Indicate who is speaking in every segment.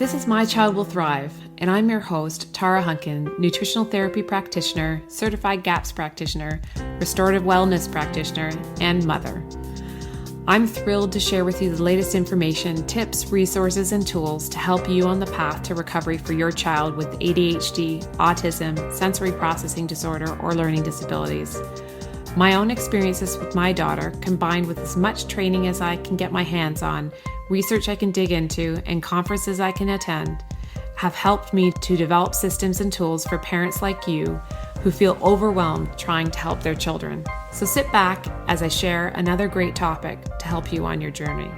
Speaker 1: This is My Child Will Thrive, and I'm your host, Tara Hunkin, nutritional therapy practitioner, certified GAPS practitioner, restorative wellness practitioner, and mother. I'm thrilled to share with you the latest information, tips, resources, and tools to help you on the path to recovery for your child with ADHD, autism, sensory processing disorder, or learning disabilities. My own experiences with my daughter, combined with as much training as I can get my hands on, research I can dig into, and conferences I can attend, have helped me to develop systems and tools for parents like you who feel overwhelmed trying to help their children. So sit back as I share another great topic to help you on your journey.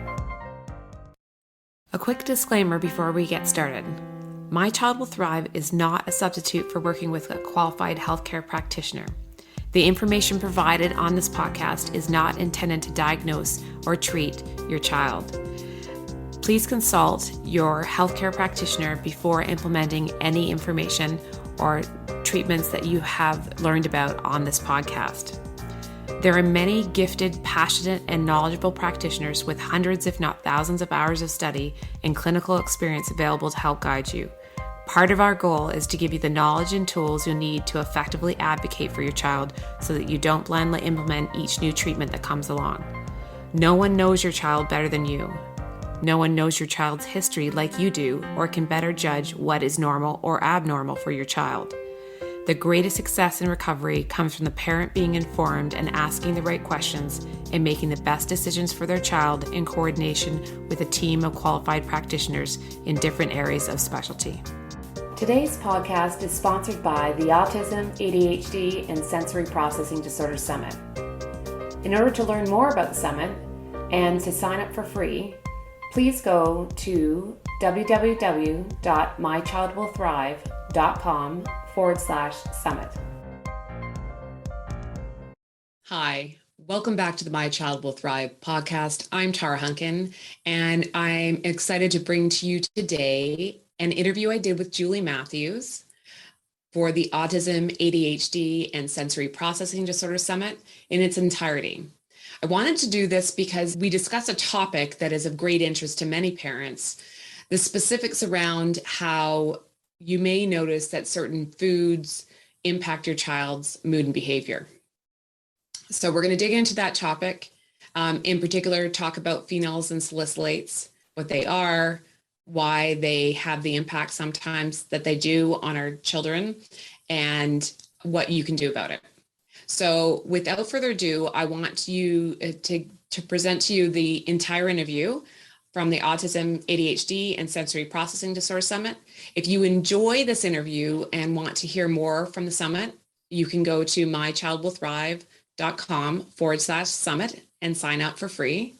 Speaker 1: A quick disclaimer before we get started. My Child Will Thrive is not a substitute for working with a qualified healthcare practitioner. The information provided on this podcast is not intended to diagnose or treat your child. Please consult your healthcare practitioner before implementing any information or treatments that you have learned about on this podcast. There are many gifted, passionate, and knowledgeable practitioners with hundreds, if not thousands, of hours of study and clinical experience available to help guide you. Part of our goal is to give you the knowledge and tools you'll need to effectively advocate for your child so that you don't blindly implement each new treatment that comes along. No one knows your child better than you. No one knows your child's history like you do or can better judge what is normal or abnormal for your child. The greatest success in recovery comes from the parent being informed and asking the right questions and making the best decisions for their child in coordination with a team of qualified practitioners in different areas of specialty. Today's podcast is sponsored by the Autism, ADHD, and Sensory Processing Disorder Summit. In order to learn more about the summit and to sign up for free, please go to www.mychildwillthrive.com/summit. Hi, welcome back to the My Child Will Thrive podcast. I'm Tara Hunkin, and I'm excited to bring to you today an interview I did with Julie Matthews for the Autism, ADHD, and Sensory Processing Disorder Summit in its entirety. I wanted to do this because we discuss a topic that is of great interest to many parents, the specifics around how you may notice that certain foods impact your child's mood and behavior. So we're going to dig into that topic, in particular, talk about phenols and salicylates, what they are, why they have the impact sometimes that they do on our children, and what you can do about it. So without further ado, I want you to present to you the entire interview from the Autism, ADHD, and Sensory Processing Disorder Summit. If you enjoy this interview and want to hear more from the summit, you can go to mychildwillthrive.com/summit and sign up for free.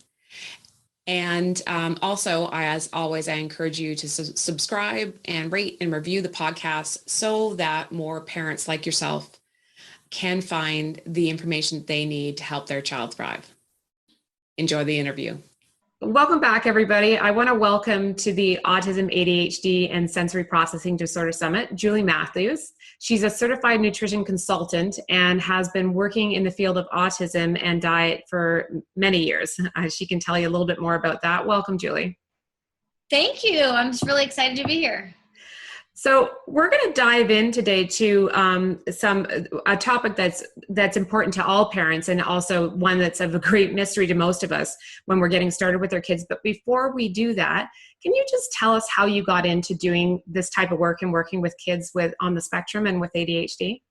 Speaker 1: And also, as always, I encourage you to subscribe and rate and review the podcast so that more parents like yourself can find the information they need to help their child thrive. Enjoy the interview. Welcome back, everybody. I want to welcome to the Autism, ADHD, and Sensory Processing Disorder Summit, Julie Matthews. She's a certified nutrition consultant and has been working in the field of autism and diet for many years. She can tell you a little bit more about that. Welcome, Julie.
Speaker 2: Thank you. I'm just really excited to be here.
Speaker 1: So we're going to dive in today to a topic that's important to all parents, and also one that's of a great mystery to most of us when we're getting started with our kids. But before we do that, can you just tell us how you got into doing this type of work and working with kids on the spectrum and with ADHD?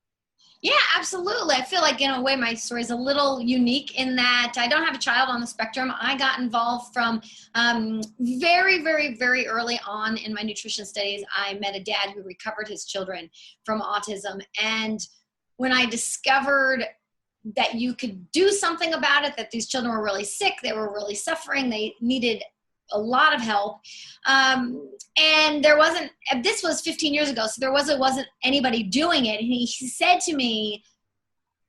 Speaker 2: Yeah, absolutely. I feel like in a way my story is a little unique in that I don't have a child on the spectrum. I got involved from very, very, very early on in my nutrition studies. I met a dad who recovered his children from autism. And when I discovered that you could do something about it, that these children were really sick, they were really suffering, they needed a lot of help. And this was 15 years ago, so there wasn't anybody doing it. And he said to me,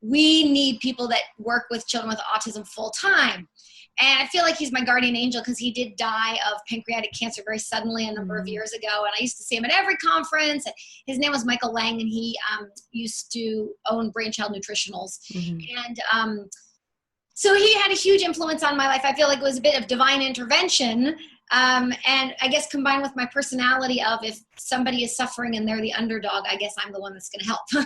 Speaker 2: we need people that work with children with autism full time. And I feel like he's my guardian angel because he did die of pancreatic cancer very suddenly a number of years ago. And I used to see him at every conference. His name was Michael Lang, and he used to own Brainchild Nutritionals. And so he had a huge influence on my life. I feel like it was a bit of divine intervention And I guess combined with my personality of if somebody is suffering and they're the underdog, I guess I'm the one that's going to help. So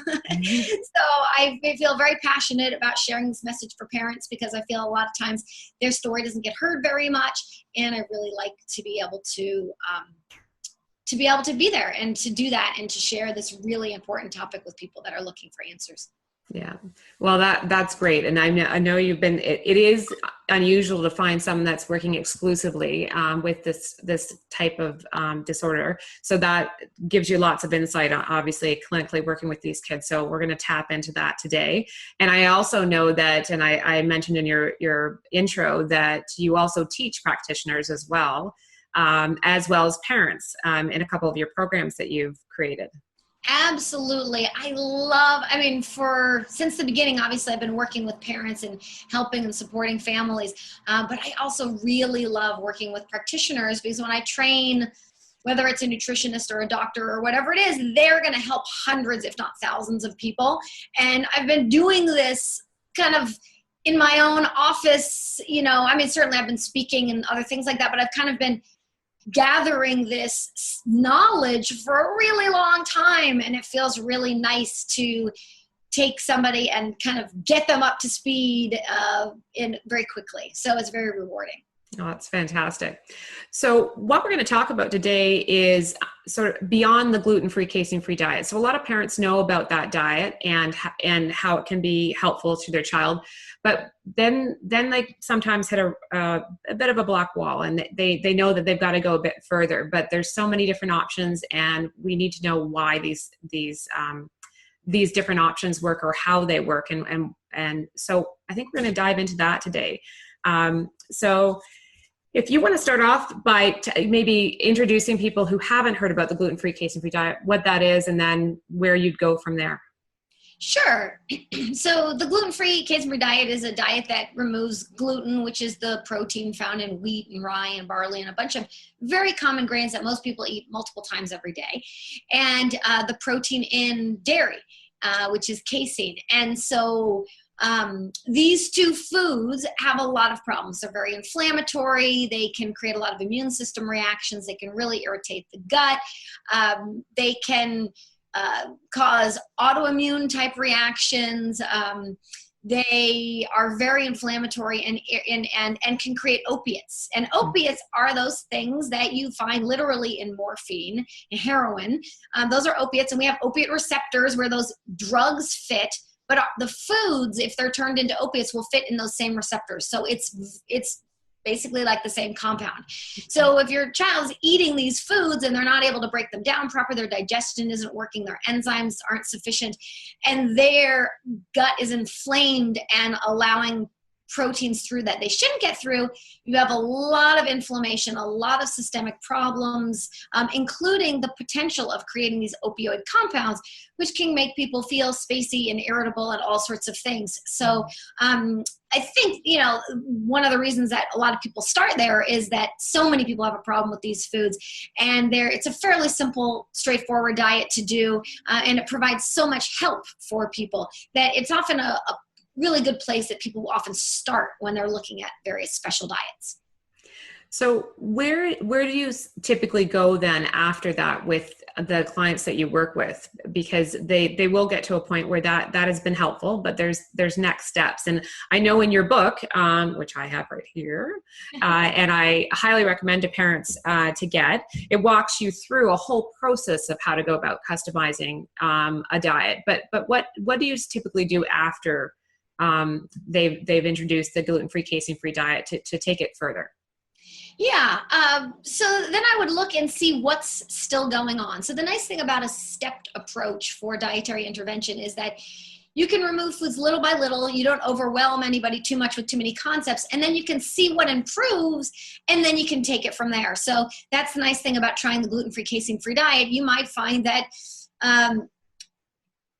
Speaker 2: I feel very passionate about sharing this message for parents because I feel a lot of times their story doesn't get heard very much. And I really like to be able to be there and to do that and to share this really important topic with people that are looking for answers.
Speaker 1: Yeah. Well, that's great. And I know you've been, it is unusual to find someone that's working exclusively with this type of disorder. So that gives you lots of insight on obviously clinically working with these kids. So we're going to tap into that today. And I also know that, and I mentioned in your intro that you also teach practitioners as well as parents in a couple of your programs that you've created.
Speaker 2: Absolutely. Since the beginning, obviously I've been working with parents and helping and supporting families. But I also really love working with practitioners because when I train, whether it's a nutritionist or a doctor or whatever it is, they're going to help hundreds, if not thousands of people. And I've been doing this kind of in my own office, certainly I've been speaking and other things like that, but I've kind of been gathering this knowledge for a really long time, and it feels really nice to take somebody and kind of get them up to speed in very quickly. So it's very rewarding.
Speaker 1: Oh, that's fantastic. So what we're going to talk about today is sort of beyond the gluten-free, casein-free diet. So a lot of parents know about that diet and how it can be helpful to their child, but then they sometimes hit a bit of a black wall, and they know that they've got to go a bit further. But there's so many different options, and we need to know why these different options work or how they work, and so I think we're going to dive into that today. So if you want to start off by maybe introducing people who haven't heard about the gluten-free, casein-free diet, what that is, and then where you'd go from there.
Speaker 2: Sure. So the gluten-free, casein-free diet is a diet that removes gluten, which is the protein found in wheat and rye and barley and a bunch of very common grains that most people eat multiple times every day, and the protein in dairy, which is casein. And so these two foods have a lot of problems. They're very inflammatory. They can create a lot of immune system reactions. They can really irritate the gut. They can cause autoimmune type reactions. They are very inflammatory and can create opiates. And opiates are those things that you find literally in morphine and heroin. Those are opiates, and we have opiate receptors where those drugs fit. But the foods, if they're turned into opiates, will fit in those same receptors. So it's basically like the same compound. So if your child's eating these foods and they're not able to break them down properly, their digestion isn't working, their enzymes aren't sufficient, and their gut is inflamed and allowing proteins through that they shouldn't get through, you have a lot of inflammation, a lot of systemic problems, including the potential of creating these opioid compounds, which can make people feel spacey and irritable and all sorts of things. So I think, one of the reasons that a lot of people start there is that so many people have a problem with these foods, and it's a fairly simple, straightforward diet to do, and it provides so much help for people that it's often a really good place that people often start when they're looking at various special diets.
Speaker 1: So where do you typically go then after that with the clients that you work with? Because they will get to a point where that has been helpful, but there's next steps. And I know in your book, which I have right here, and I highly recommend to parents to get, it walks you through a whole process of how to go about customizing a diet. But what do you typically do after they've introduced the gluten-free, casein-free diet to take it further?
Speaker 2: Yeah. So then I would look and see what's still going on. So the nice thing about a stepped approach for dietary intervention is that you can remove foods little by little. You don't overwhelm anybody too much with too many concepts, and then you can see what improves, and then you can take it from there. So that's the nice thing about trying the gluten-free, casein-free diet. You might find that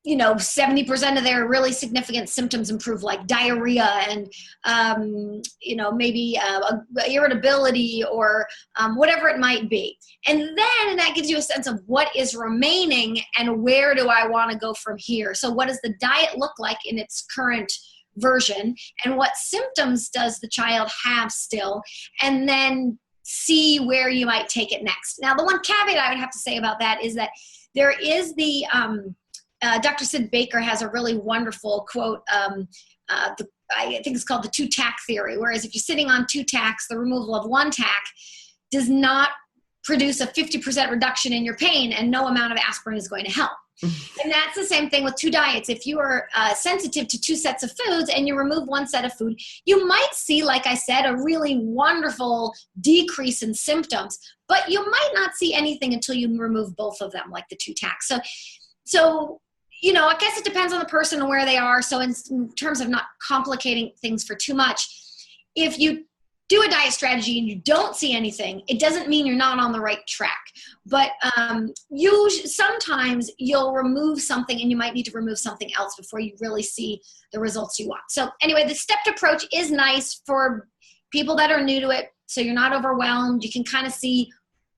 Speaker 2: 70% of their really significant symptoms improve, like diarrhea and, maybe irritability or whatever it might be. And then that gives you a sense of what is remaining and where do I want to go from here. So what does the diet look like in its current version, and what symptoms does the child have still? And then see where you might take it next. Now, the one caveat I would have to say about that is that there is the, Dr. Sid Baker has a really wonderful quote, I think it's called the 2-tack theory, whereas if you're sitting on 2 tacks, the removal of 1 tack does not produce a 50% reduction in your pain, and no amount of aspirin is going to help. And that's the same thing with 2 diets. If you are sensitive to 2 sets of foods and you remove 1 set of food, you might see, like I said, a really wonderful decrease in symptoms, but you might not see anything until you remove both of them, like the 2 tacks. So you know, I guess it depends on the person and where they are. So in terms of not complicating things for too much, if you do a diet strategy and you don't see anything, it doesn't mean you're not on the right track. But sometimes you'll remove something and you might need to remove something else before you really see the results you want. So anyway, the stepped approach is nice for people that are new to it, so you're not overwhelmed. You can kind of see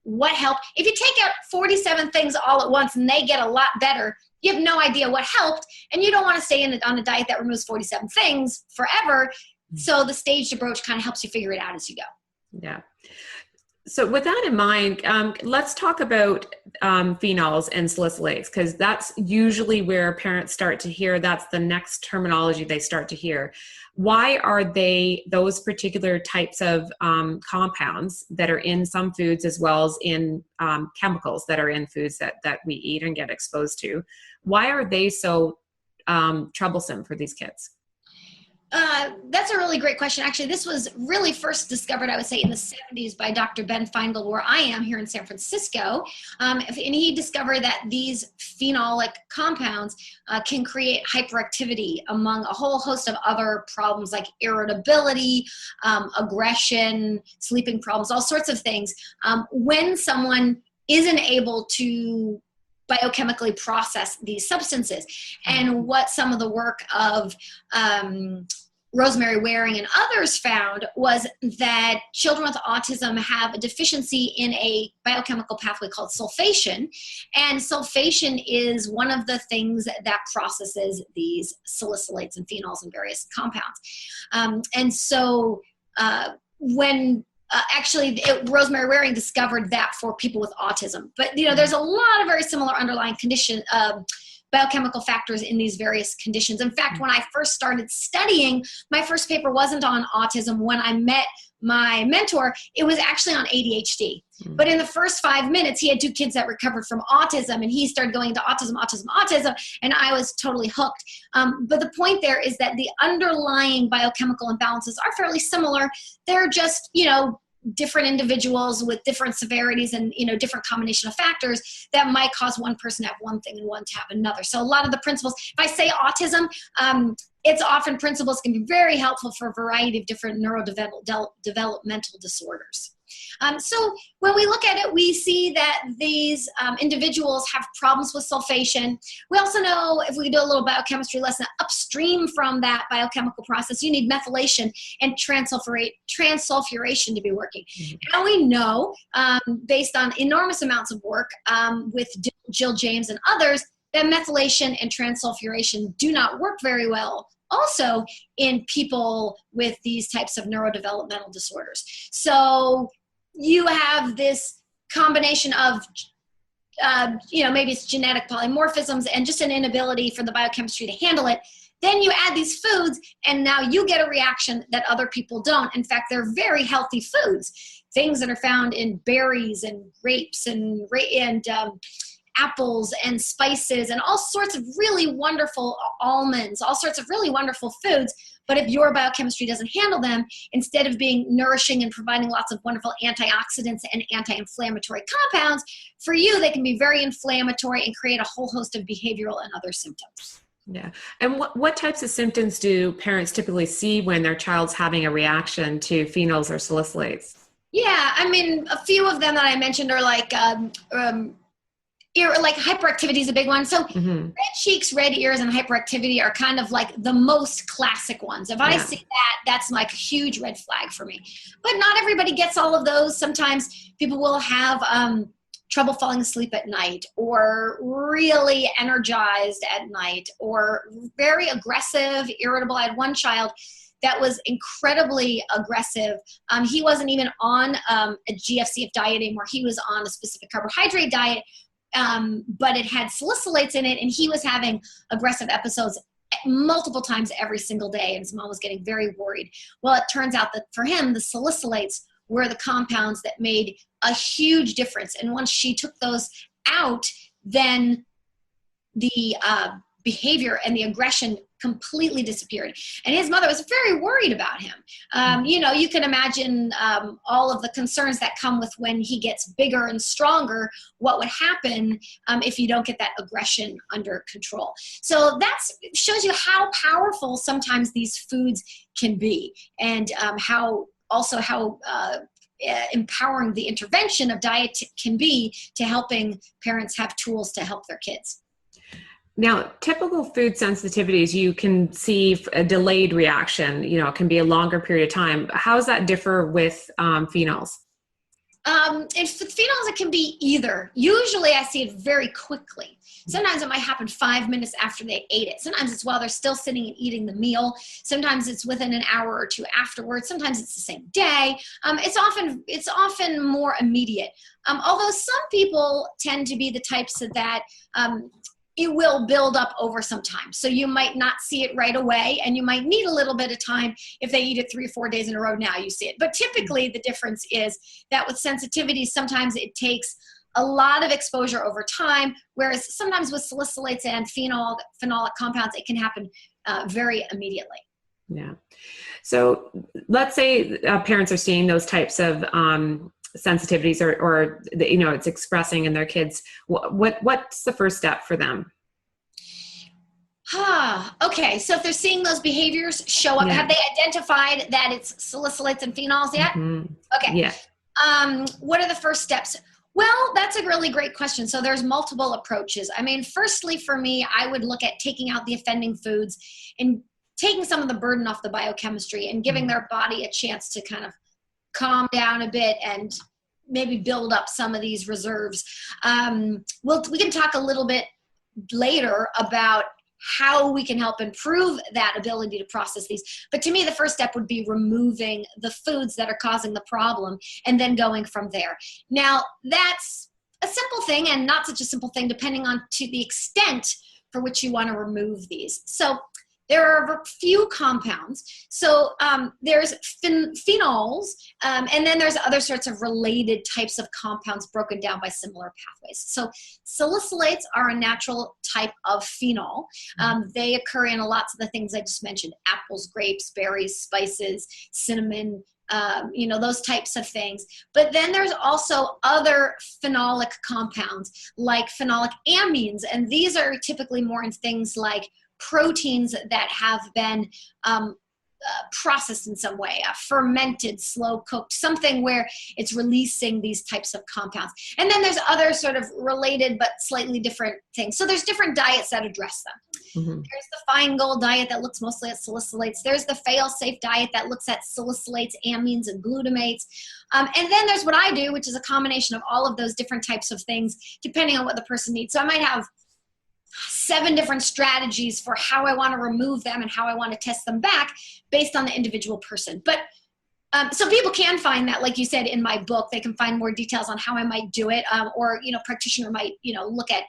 Speaker 2: what helped. If you take out 47 things all at once and they get a lot better, you have no idea what helped, and you don't want to stay on a diet that removes 47 things forever. So the staged approach kind of helps you figure it out as you go.
Speaker 1: Yeah. So with that in mind, let's talk about phenols and salicylates, because that's usually where parents start to hear, that's the next terminology they start to hear. Why are they those particular types of compounds that are in some foods, as well as in chemicals that are in foods that we eat and get exposed to? Why are they so troublesome for these kids?
Speaker 2: That's a really great question. Actually, this was really first discovered, I would say, in the 70s by Dr. Ben Feingold, where I am here in San Francisco. And he discovered that these phenolic compounds can create hyperactivity among a whole host of other problems like irritability, aggression, sleeping problems, all sorts of things. When someone isn't able to biochemically process these substances. And what some of the work of Rosemary Waring and others found was that children with autism have a deficiency in a biochemical pathway called sulfation. And sulfation is one of the things that processes these salicylates and phenols and various compounds. And so when Rosemary Waring discovered that for people with autism. But, you know, there's a lot of very similar underlying biochemical factors in these various conditions. In fact, when I first started studying, my first paper wasn't on autism. When I met my mentor, it was actually on ADHD. But in the first 5 minutes, he had 2 kids that recovered from autism, and he started going into autism, and I was totally hooked. But the point there is that the underlying biochemical imbalances are fairly similar. They're just, you know, different individuals with different severities and, you know, different combination of factors that might cause one person to have one thing and one to have another. So a lot of the principles, if I say autism, it's often principles can be very helpful for a variety of different neurodevelopmental disorders. So when we look at it, we see that these individuals have problems with sulfation. We also know, if we do a little biochemistry lesson, upstream from that biochemical process, you need methylation and transsulfuration to be working. And we know, based on enormous amounts of work with Jill James and others, that methylation and transsulfuration do not work very well also in people with these types of neurodevelopmental disorders. So you have this combination of, you know, maybe it's genetic polymorphisms and just an inability for the biochemistry to handle it. Then you add these foods, and now you get a reaction that other people don't. In fact, they're very healthy foods, things that are found in berries and grapes and apples and spices and all sorts of really wonderful almonds, all sorts of really wonderful foods. But if your biochemistry doesn't handle them, instead of being nourishing and providing lots of wonderful antioxidants and anti-inflammatory compounds, for you, they can be very inflammatory and create a whole host of behavioral and other symptoms.
Speaker 1: Yeah. And what types of symptoms do parents typically see when their child's having a reaction to phenols or salicylates?
Speaker 2: Yeah, I mean, a few of them that I mentioned are like hyperactivity is a big one. So red cheeks, red ears, and hyperactivity are kind of like the most classic ones. If I see that, that's like a huge red flag for me. But not everybody gets all of those. Sometimes people will have trouble falling asleep at night, or really energized at night, or very aggressive, irritable. I had one child that was incredibly aggressive. He wasn't even on a GFCF diet anymore. He was on a specific carbohydrate diet, but it had salicylates in it, and he was having aggressive episodes multiple times every single day, and his mom was getting very worried. Well, it turns out that for him, the salicylates were the compounds that made a huge difference. And once she took those out, then the behavior and the aggression completely disappeared. And his mother was very worried about him. You can imagine all of the concerns that come with when he gets bigger and stronger, what would happen if you don't get that aggression under control. So that shows you how powerful sometimes these foods can be, and how empowering the intervention of diet can be to helping parents have tools to help their kids.
Speaker 1: Now, typical food sensitivities, you can see a delayed reaction. It can be a longer period of time. How does that differ with phenols?
Speaker 2: And with phenols, it can be either. Usually I see it very quickly. Sometimes it might happen 5 minutes after they ate it. Sometimes it's while they're still sitting and eating the meal. Sometimes it's within an hour or two afterwards. Sometimes it's the same day. It's often more immediate. Although some people tend to be the types that it will build up over some time. So you might not see it right away, and you might need a little bit of time. If they eat it 3 or 4 days in a row, now you see it. But typically the difference is that with sensitivities, sometimes it takes a lot of exposure over time, whereas sometimes with salicylates and phenolic compounds, it can happen very immediately.
Speaker 1: Yeah. So let's say parents are seeing those types of sensitivities, or it's expressing in their kids. What's the first step for them?
Speaker 2: Okay. So if they're seeing those behaviors show up, have they identified that it's salicylates and phenols yet?
Speaker 1: Mm-hmm.
Speaker 2: Okay.
Speaker 1: Yeah.
Speaker 2: What are the first steps? Well, that's a really great question. So there's multiple approaches. Firstly, for me, I would look at taking out the offending foods and taking some of the burden off the biochemistry and giving their body a chance to kind of calm down a bit and maybe build up some of these reserves. We can talk a little bit later about how we can help improve that ability to process these. But to me, the first step would be removing the foods that are causing the problem and then going from there. Now, that's a simple thing and not such a simple thing depending on to the extent for which you want to remove these. So there are a few compounds. So there's phenols, and then there's other sorts of related types of compounds broken down by similar pathways. So salicylates are a natural type of phenol. They occur in lots of the things I just mentioned: apples, grapes, berries, spices, cinnamon, those types of things. But then there's also other phenolic compounds like phenolic amines, and these are typically more in things like proteins that have been processed in some way, fermented, slow cooked, something where it's releasing these types of compounds. And then there's other sort of related but slightly different things. So there's different diets that address them. Mm-hmm. There's the Feingold diet that looks mostly at salicylates. There's the fail-safe diet that looks at salicylates, amines, and glutamates. And then there's what I do, which is a combination of all of those different types of things, depending on what the person needs. So I might have 7 different strategies for how I want to remove them and how I want to test them back based on the individual person. But so people can find that, like you said, in my book. They can find more details on how I might do it, or practitioner might look at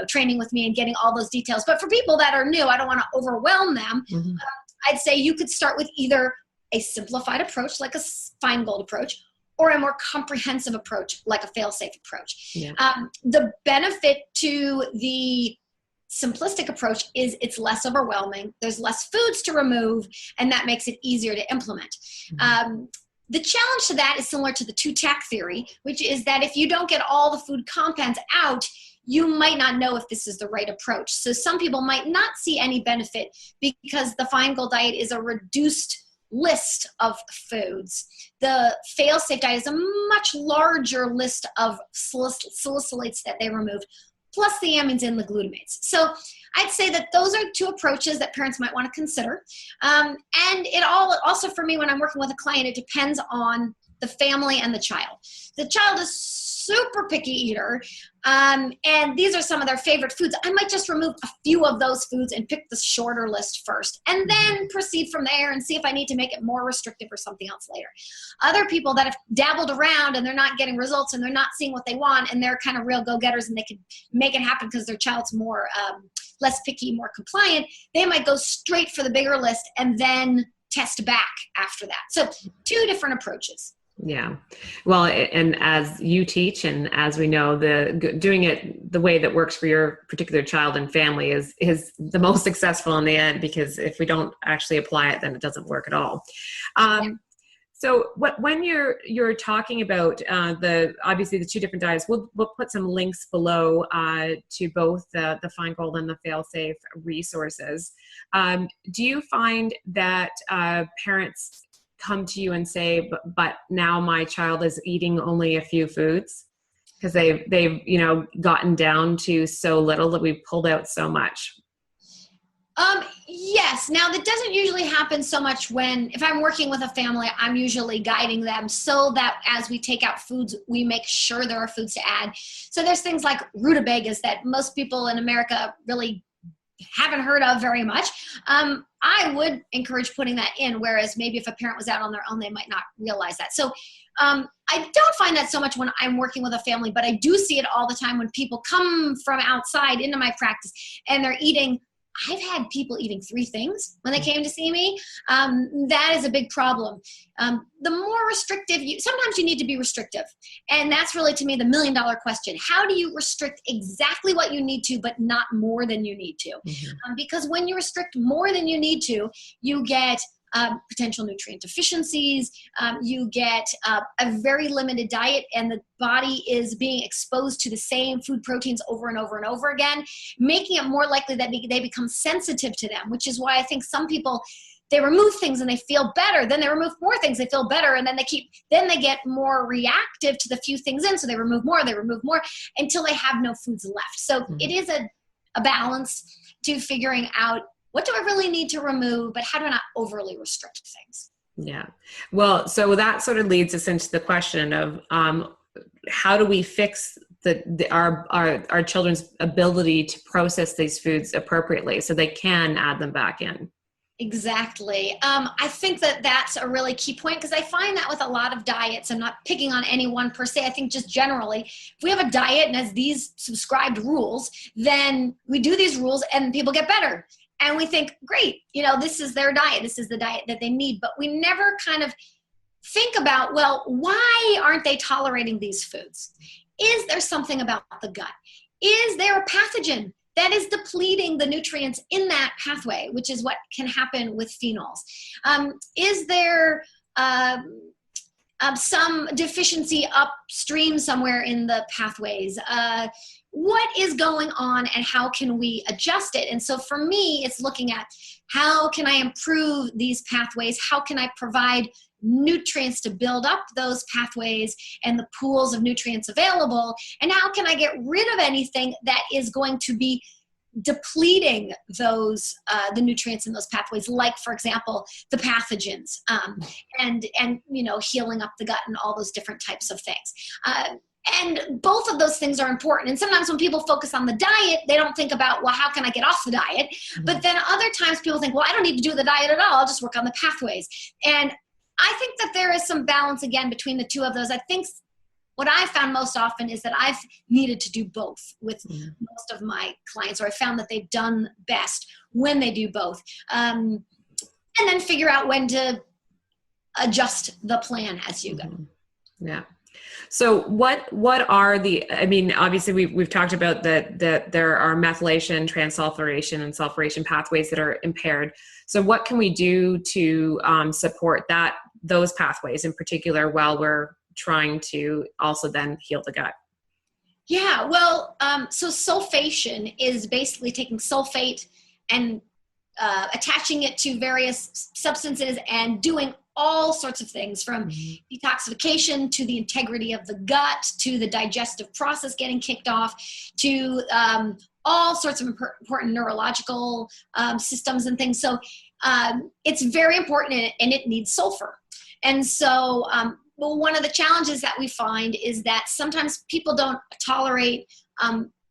Speaker 2: training with me and getting all those details. But for people that are new, I don't want to overwhelm them. Mm-hmm. I'd say you could start with either a simplified approach like a Feingold approach, or a more comprehensive approach like a fail-safe approach. Yeah. The benefit to the simplistic approach is it's less overwhelming. There's less foods to remove, and that makes it easier to implement. Mm-hmm. The challenge to that is similar to the 2-tack theory, which is that if you don't get all the food compounds out, you might not know if this is the right approach. So some people might not see any benefit because the Feingold diet is a reduced list of foods. The fail-safe diet is a much larger list of salicylates that they remove, plus the amines and the glutamates. So I'd say that those are 2 approaches that parents might want to consider. And it also, for me, when I'm working with a client, it depends on the family and the child. The child is super picky eater, and these are some of their favorite foods, I might just remove a few of those foods and pick the shorter list first, and then proceed from there and see if I need to make it more restrictive or something else later. Other people that have dabbled around and they're not getting results and they're not seeing what they want, and they're kind of real go-getters and they can make it happen because their child's more less picky, more compliant, they might go straight for the bigger list and then test back after that. So 2 different approaches.
Speaker 1: Yeah. Well, and as you teach, and as we know, doing it the way that works for your particular child and family is the most successful in the end, because if we don't actually apply it, then it doesn't work at all. So when you're talking about obviously the 2 different diets, we'll put some links below to both the Feingold and the Failsafe resources. Do you find that parents come to you and say, but now my child is eating only a few foods because they've gotten down to so little that we've pulled out so much?
Speaker 2: Yes. Now that doesn't usually happen so much if I'm working with a family, I'm usually guiding them so that as we take out foods, we make sure there are foods to add. So there's things like rutabagas that most people in America really haven't heard of very much. I would encourage putting that in, whereas maybe if a parent was out on their own, they might not realize that. So I don't find that so much when I'm working with a family, but I do see it all the time when people come from outside into my practice and they're eating. I've had people eating 3 things when they came to see me. That is a big problem. The more restrictive sometimes you need to be restrictive. And that's really, to me, the $1 million question. How do you restrict exactly what you need to, but not more than you need to? Because when you restrict more than you need to, you get potential nutrient deficiencies, you get a very limited diet, and the body is being exposed to the same food proteins over and over and over again, making it more likely that they become sensitive to them, which is why I think some people, they remove things and they feel better, then they remove more things, they feel better, and then they get more reactive to the few things in, so they remove more until they have no foods left. So it is a balance to figuring out, what do I really need to remove, but how do I not overly restrict things?
Speaker 1: Yeah. Well, so that sort of leads us into the question of how do we fix our children's ability to process these foods appropriately so they can add them back in?
Speaker 2: Exactly. I think that's a really key point, because I find that with a lot of diets, I'm not picking on any one per se, I think just generally, if we have a diet and has these subscribed rules, then we do these rules and people get better. And we think, great, this is their diet. This is the diet that they need. But we never kind of think about, well, why aren't they tolerating these foods? Is there something about the gut? Is there a pathogen that is depleting the nutrients in that pathway, which is what can happen with phenols? Is there some deficiency upstream somewhere in the pathways? What is going on and how can we adjust it? And so for me, it's looking at, how can I improve these pathways? How can I provide nutrients to build up those pathways and the pools of nutrients available? And how can I get rid of anything that is going to be depleting those the nutrients in those pathways, like, for example, the pathogens, and healing up the gut and all those different types of things. And both of those things are important. And sometimes when people focus on the diet, they don't think about, well, how can I get off the diet? But then other times people think, well, I don't need to do the diet at all. I'll just work on the pathways. And I think that there is some balance, again, between the 2 of those. I think what I found most often is that I've needed to do both with most of my clients, or I found that they've done best when they do both. And then figure out when to adjust the plan as you go.
Speaker 1: Yeah. So what are obviously we've talked about that there are methylation, transsulfuration, and sulfuration pathways that are impaired. So what can we do to support those pathways in particular while we're trying to also then heal the gut?
Speaker 2: Yeah, well, so sulfation is basically taking sulfate and attaching it to various substances and doing all sorts of things, from detoxification to the integrity of the gut, to the digestive process getting kicked off, to all sorts of important neurological systems and things. So it's very important, and it needs sulfur. And so well, one of the challenges that we find is that sometimes people don't tolerate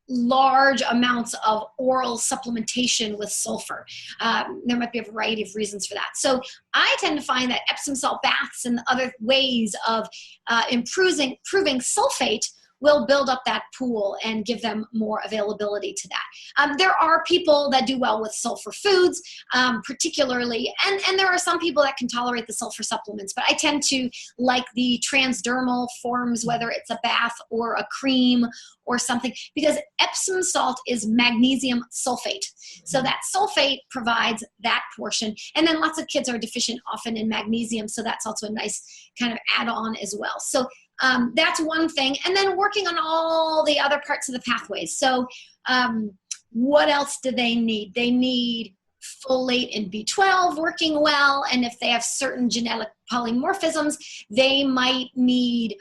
Speaker 2: large amounts of oral supplementation with sulfur. There might be a variety of reasons for that. So I tend to find that Epsom salt baths and other ways of improving sulfate will build up that pool and give them more availability to that. There are people that do well with sulfur foods, particularly, and there are some people that can tolerate the sulfur supplements, but I tend to like the transdermal forms, whether it's a bath or a cream or something, because Epsom salt is magnesium sulfate. So that sulfate provides that portion. And then lots of kids are deficient often in magnesium, so that's also a nice kind of add-on as well. So that's one thing. And then working on all the other parts of the pathways. So what else do they need? They need folate and B12 working well. And if they have certain genetic polymorphisms, they might need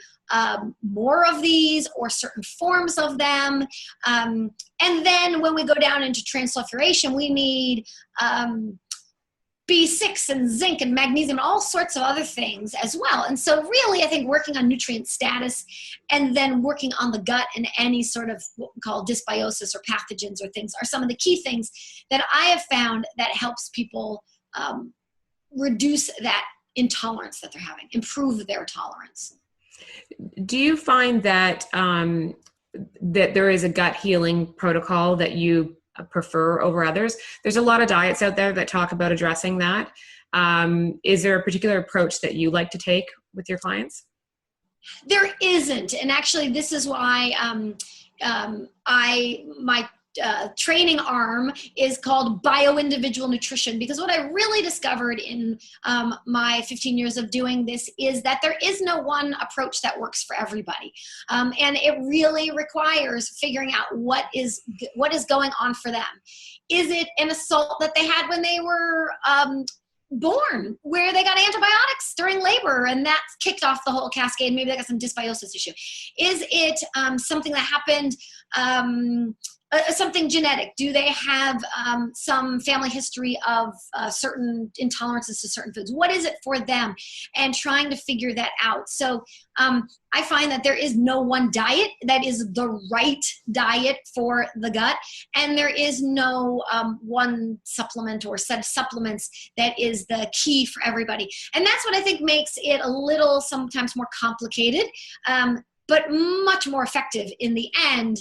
Speaker 2: more of these or certain forms of them. And then when we go down into transsulfuration, we need B6 and zinc and magnesium, all sorts of other things as well. And so really, I think working on nutrient status and then working on the gut and any sort of what we call dysbiosis or pathogens or things are some of the key things that I have found that helps people reduce that intolerance that they're having, improve their tolerance.
Speaker 1: Do you find that that there is a gut healing protocol that you prefer over others? There's a lot of diets out there that talk about addressing that. Is there a particular approach that you like to take with your clients?
Speaker 2: There isn't. And actually, this is why my training arm is called bio-individual nutrition, because what I really discovered in my 15 years of doing this is that there is no one approach that works for everybody. And it really requires figuring out what is going on for them. Is it an assault that they had when they were born, where they got antibiotics during labor and that kicked off the whole cascade? Maybe they got some dysbiosis issue. Is it something that happened something genetic? Do they have some family history of certain intolerances to certain foods? What is it for them? And trying to figure that out. So I find that there is no one diet that is the right diet for the gut. And there is no one supplement or set of supplements that is the key for everybody. And that's what I think makes it a little sometimes more complicated. But much more effective in the end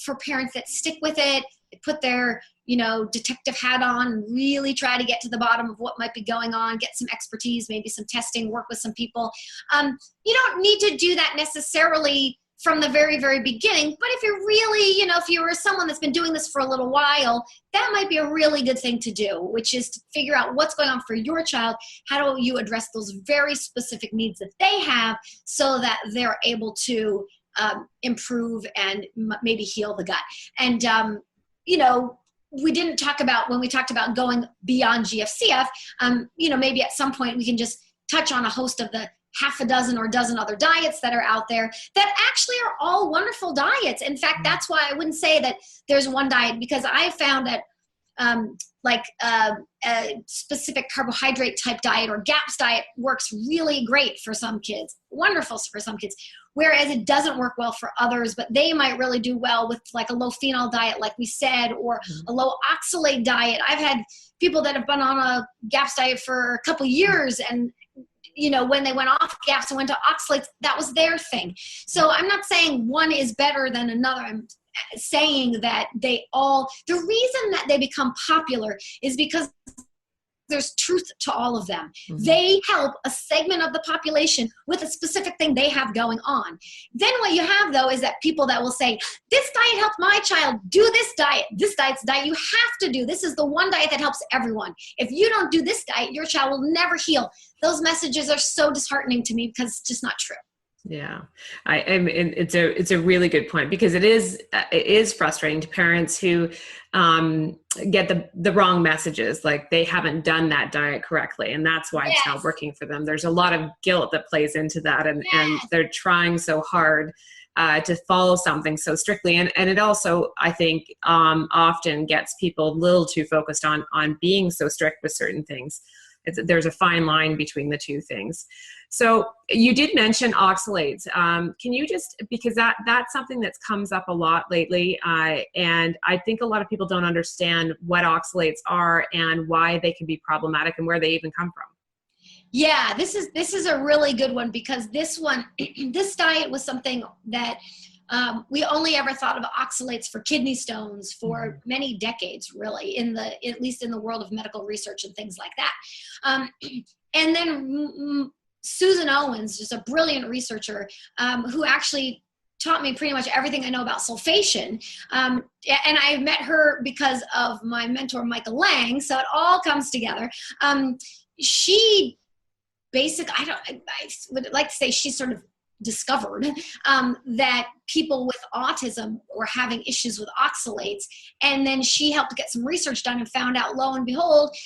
Speaker 2: for parents that stick with it, put their, detective hat on and really try to get to the bottom of what might be going on, get some expertise, maybe some testing, work with some people. You don't need to do that necessarily from the very, very beginning. But if you're really, if you were someone that's been doing this for a little while, that might be a really good thing to do, which is to figure out what's going on for your child. How do you address those very specific needs that they have so that they're able to improve and maybe heal the gut? And, we didn't talk about, when we talked about going beyond GFCF, maybe at some point we can just touch on a host of the half a dozen or dozen other diets that are out there that actually are all wonderful diets. In fact, that's why I wouldn't say that there's one diet, because I found that a specific carbohydrate type diet or GAPS diet works really great for some kids, wonderful for some kids, whereas it doesn't work well for others, but they might really do well with like a low phenol diet, like we said, or a low oxalate diet. I've had people that have been on a GAPS diet for a couple years, and when they went off GAPS and went to oxalates, that was their thing. So I'm not saying one is better than another. I'm saying that the reason that they become popular is because there's truth to all of them. Mm-hmm. They help a segment of the population with a specific thing they have going on. Then what you have, though, is that people that will say, this diet helped my child, do this diet. This diet's the diet you have to do. This is the one diet that helps everyone. If you don't do this diet, your child will never heal. Those messages are so disheartening to me because it's just not true.
Speaker 1: Yeah, it's a really good point, because it is frustrating to parents who get the wrong messages, like they haven't done that diet correctly, and that's why it's not working for them. There's a lot of guilt that plays into that, and they're trying so hard to follow something so strictly, and it also, I think, often gets people a little too focused on being so strict with certain things. there's a fine line between the two things. So you did mention oxalates. Can you just, because that's something that's comes up a lot lately, and I think a lot of people don't understand what oxalates are and why they can be problematic and where they even come from.
Speaker 2: Yeah, this is a really good one, because this diet was something that we only ever thought of oxalates for kidney stones for many decades, really, at least in the world of medical research and things like that. And then Susan Owens, just a brilliant researcher, who actually taught me pretty much everything I know about sulfation. And I met her because of my mentor, Michael Lang. So it all comes together. She basically, I would like to say she sort of discovered that people with autism were having issues with oxalates. And then she helped get some research done and found out, lo and behold,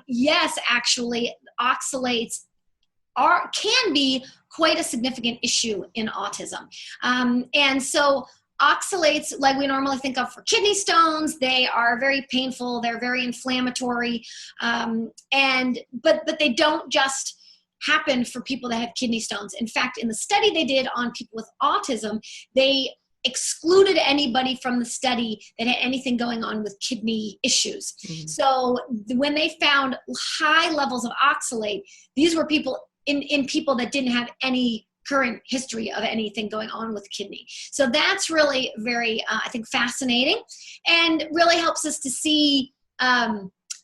Speaker 2: yes, actually, oxalates can be quite a significant issue in autism. And so oxalates, like we normally think of for kidney stones, they are very painful, they're very inflammatory, but they don't just happen for people that have kidney stones. In fact, in the study they did on people with autism, they excluded anybody from the study that had anything going on with kidney issues. Mm-hmm. So when they found high levels of oxalate, these were people in people that didn't have any current history of anything going on with kidney. So that's really very, I think, fascinating, and really helps us to see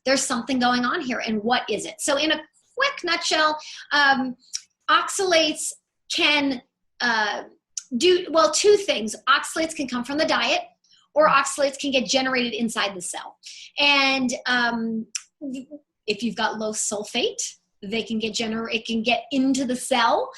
Speaker 2: there's something going on here, and what is it? So in a quick nutshell, oxalates can do, well, two things. Oxalates can come from the diet, or oxalates can get generated inside the cell. And if you've got low sulfate, they can it can get into the cell.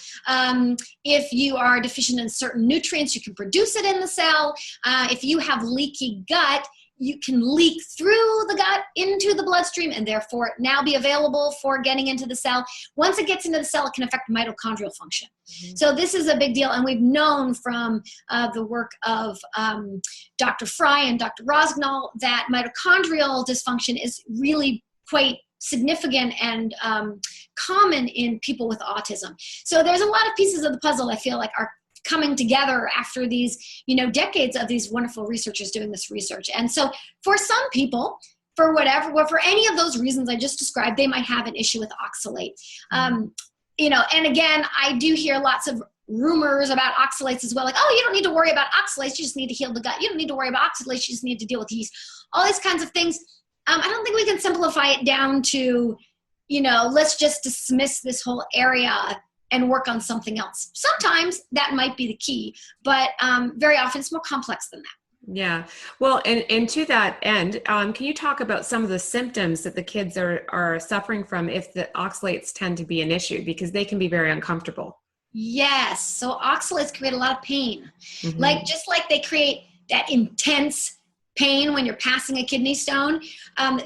Speaker 2: If you are deficient in certain nutrients, you can produce it in the cell. If you have leaky gut, you can leak through the gut into the bloodstream, and therefore now be available for getting into the cell. Once it gets into the cell, it can affect mitochondrial function. Mm-hmm. So this is a big deal, and we've known from the work of Dr. Fry and Dr. Rosgnall that mitochondrial dysfunction is really quite significant and common in people with autism. So there's a lot of pieces of the puzzle I feel like are coming together after these, decades of these wonderful researchers doing this research. And so for some people, for any of those reasons I just described, they might have an issue with oxalate. And again, I do hear lots of rumors about oxalates as well. Like, oh, you don't need to worry about oxalates. You just need to heal the gut. You don't need to worry about oxalates. You just need to deal with yeast. All these kinds of things. I don't think we can simplify it down to, let's just dismiss this whole area and work on something else. Sometimes that might be the key, but very often it's more complex than that.
Speaker 1: Yeah. Well, and to that end, can you talk about some of the symptoms that the kids are suffering from if the oxalates tend to be an issue, because they can be very uncomfortable?
Speaker 2: Yes. So oxalates create a lot of pain. Mm-hmm. Just like they create that intense pain when you're passing a kidney stone,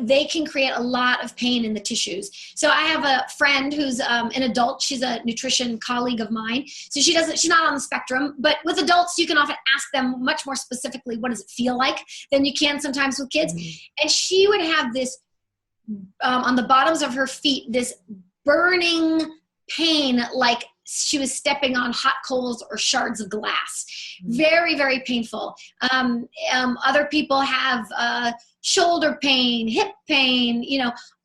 Speaker 2: they can create a lot of pain in the tissues. So I have a friend who's an adult. She's a nutrition colleague of mine. So she's not on the spectrum, but with adults, you can often ask them much more specifically, what does it feel like, than you can sometimes with kids. Mm-hmm. And she would have this, on the bottoms of her feet, this burning pain, like she was stepping on hot coals or shards of glass. Very, very painful. Other people have shoulder pain, hip pain,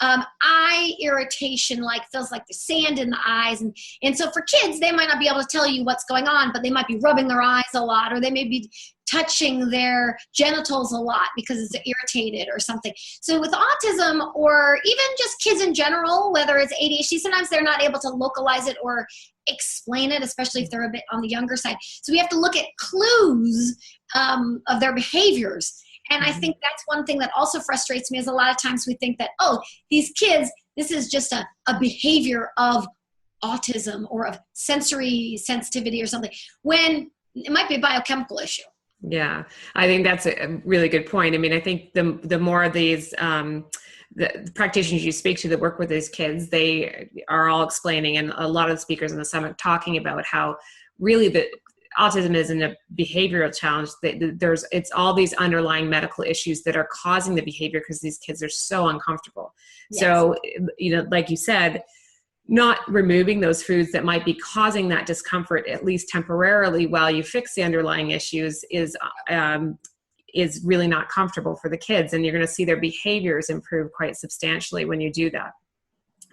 Speaker 2: eye irritation, like feels like there's sand in the eyes. And so for kids, they might not be able to tell you what's going on, but they might be rubbing their eyes a lot, or they may be touching their genitals a lot because it's irritated or something. So with autism, or even just kids in general, whether it's ADHD, sometimes they're not able to localize it or explain it, especially if they're a bit on the younger side. So we have to look at clues of their behaviors. And I think that's one thing that also frustrates me, is a lot of times we think that, oh, these kids, this is just a behavior of autism or of sensory sensitivity or something, when it might be a biochemical issue.
Speaker 1: Yeah, I think that's a really good point. I mean, I think the more of these the practitioners you speak to that work with these kids, they are all explaining, and a lot of the speakers in the summit talking about how really autism isn't a behavioral challenge. It's all these underlying medical issues that are causing the behavior because these kids are so uncomfortable. Yes. So, like you said, not removing those foods that might be causing that discomfort, at least temporarily, while you fix the underlying issues is really not comfortable for the kids. And you're going to see their behaviors improve quite substantially when you do that.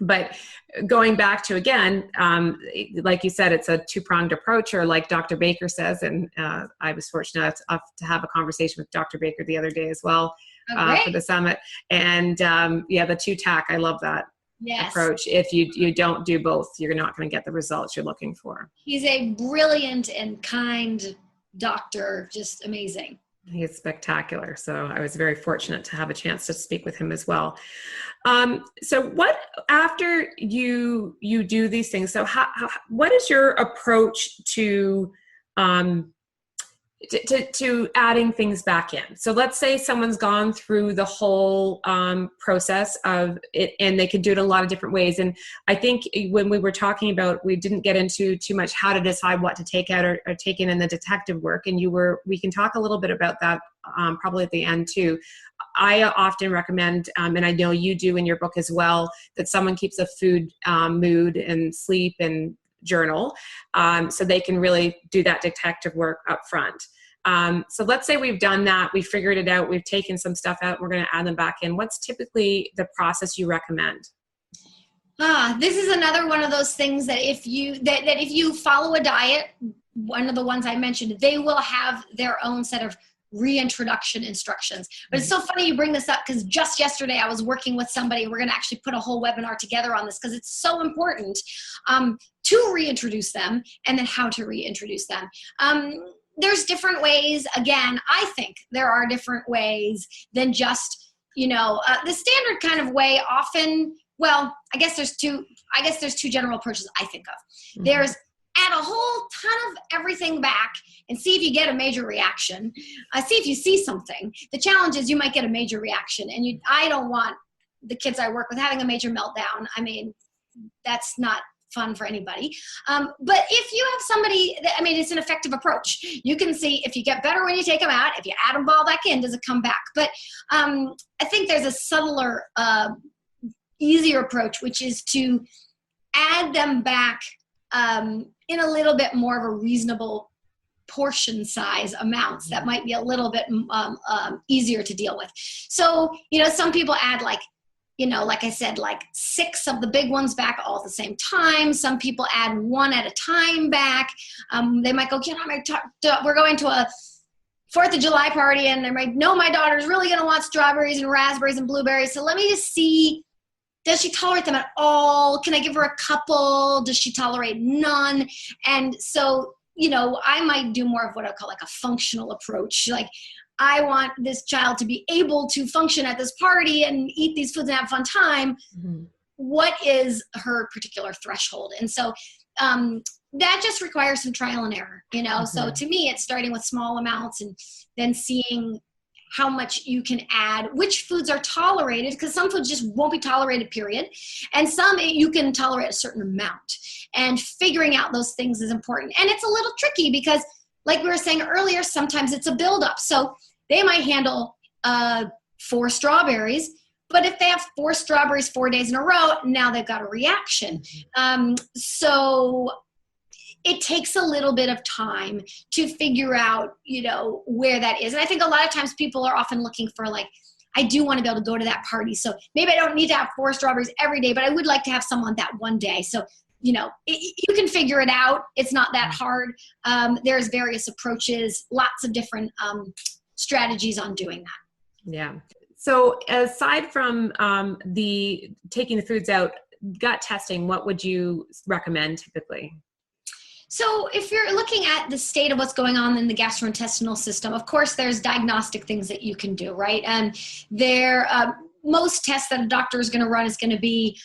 Speaker 1: But going back to, again, like you said, it's a two-pronged approach, or like Dr. Baker says, and I was fortunate enough to have a conversation with Dr. Baker the other day as well for the summit. And the two-tack, I love that. Yes. Approach. If you don't do both, you're not going to get the results you're looking for.
Speaker 2: He's a brilliant and kind doctor, just amazing.
Speaker 1: He is spectacular. So I was very fortunate to have a chance to speak with him as well. So what, after you do these things, so what is your approach to adding things back in? So let's say someone's gone through the whole process of it, and they could do it in a lot of different ways. And I think when we were talking about, we didn't get into too much how to decide what to take out or take in the detective work. And we can talk a little bit about that probably at the end too. I often recommend, and I know you do in your book as well, that someone keeps a food, mood, and sleep and journal, so they can really do that detective work up front. So let's say we've done that, we figured it out, we've taken some stuff out, we're going to add them back in. What's typically the process you recommend?
Speaker 2: This is another one of those things that if you follow a diet, one of the ones I mentioned, they will have their own set of reintroduction instructions. But it's so funny you bring this up, because just yesterday I was working with somebody. We're going to actually put a whole webinar together on this, because it's so important to reintroduce them, and then how to reintroduce them. There's different ways. Again, I think there are different ways than just, the standard kind of way. Often, well, I guess there's two general approaches I think of. Mm-hmm. There's add a whole ton of everything back and see if you get a major reaction. See if you see something. The challenge is you might get a major reaction, and I don't want the kids I work with having a major meltdown. I mean, that's not fun for anybody. But if you have somebody, it's an effective approach. You can see if you get better when you take them out. If you add them all back in, does it come back? But I think there's a subtler, easier approach, which is to add them back in a little bit more of a reasonable portion size amounts that might be a little bit easier to deal with. So, some people add like I said, like 6 of the big ones back all at the same time. Some people add 1 at a time back. They might go, we're going to a 4th of July party, and they might know my daughter's really going to want strawberries and raspberries and blueberries. So let me just see, does she tolerate them at all? Can I give her a couple? Does she tolerate none? And so, I might do more of what I call like a functional approach. Like, I want this child to be able to function at this party and eat these foods and have a fun time. Mm-hmm. What is her particular threshold? And so that just requires some trial and error, Mm-hmm. So to me, it's starting with small amounts and then seeing how much you can add, which foods are tolerated, because some foods just won't be tolerated, period. And some you can tolerate a certain amount. And figuring out those things is important. And it's a little tricky because, like we were saying earlier, sometimes it's a buildup. So they might handle 4 strawberries, but if they have 4 strawberries 4 days in a row, now they've got a reaction. So it takes a little bit of time to figure out, where that is. And I think a lot of times people are often looking for, like, I do want to be able to go to that party. So maybe I don't need to have 4 strawberries every day, but I would like to have some on that one day. So, you can figure it out. It's not that hard. There's various approaches, lots of different strategies on doing that.
Speaker 1: Yeah. So aside from the taking the foods out, gut testing, what would you recommend typically?
Speaker 2: So if you're looking at the state of what's going on in the gastrointestinal system, of course, there's diagnostic things that you can do, right? And most tests that a doctor is going to run is going to be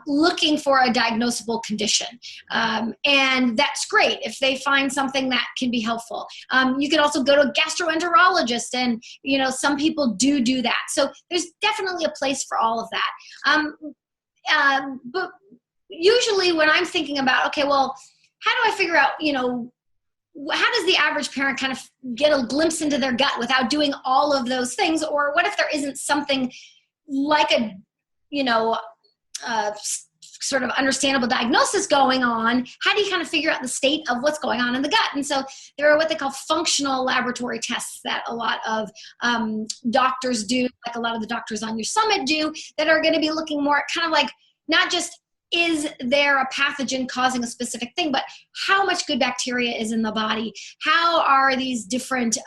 Speaker 2: looking for a diagnosable condition. And that's great if they find something that can be helpful. You can also go to a gastroenterologist, and, some people do that. So there's definitely a place for all of that. But usually when I'm thinking about, okay, well, how do I figure out, how does the average parent kind of get a glimpse into their gut without doing all of those things? Or what if there isn't something like a, sort of understandable diagnosis going on? How do you kind of figure out the state of what's going on in the gut? And so there are what they call functional laboratory tests that a lot of doctors do, like a lot of the doctors on your summit do, that are going to be looking more at kind of like, not just is there a pathogen causing a specific thing, but how much good bacteria is in the body? How are these different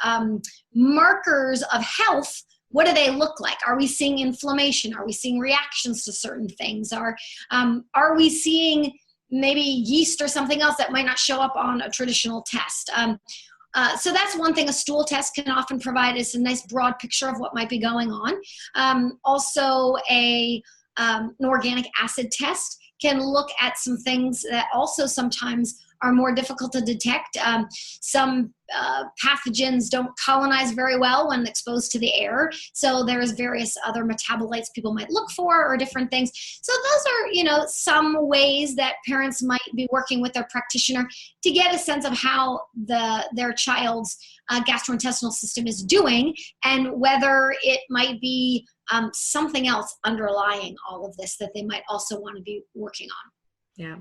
Speaker 2: markers of health? What do they look like? Are we seeing inflammation? Are we seeing reactions to certain things? Are we seeing maybe yeast or something else that might not show up on a traditional test? So that's one thing a stool test can often provide, is a nice broad picture of what might be going on. Also, an organic acid test can look at some things that also sometimes are more difficult to detect. Some pathogens don't colonize very well when exposed to the air. So there's various other metabolites people might look for, or different things. So those are, some ways that parents might be working with their practitioner to get a sense of how their child's gastrointestinal system is doing, and whether it might be something else underlying all of this that they might also want to be working on.
Speaker 1: Yeah.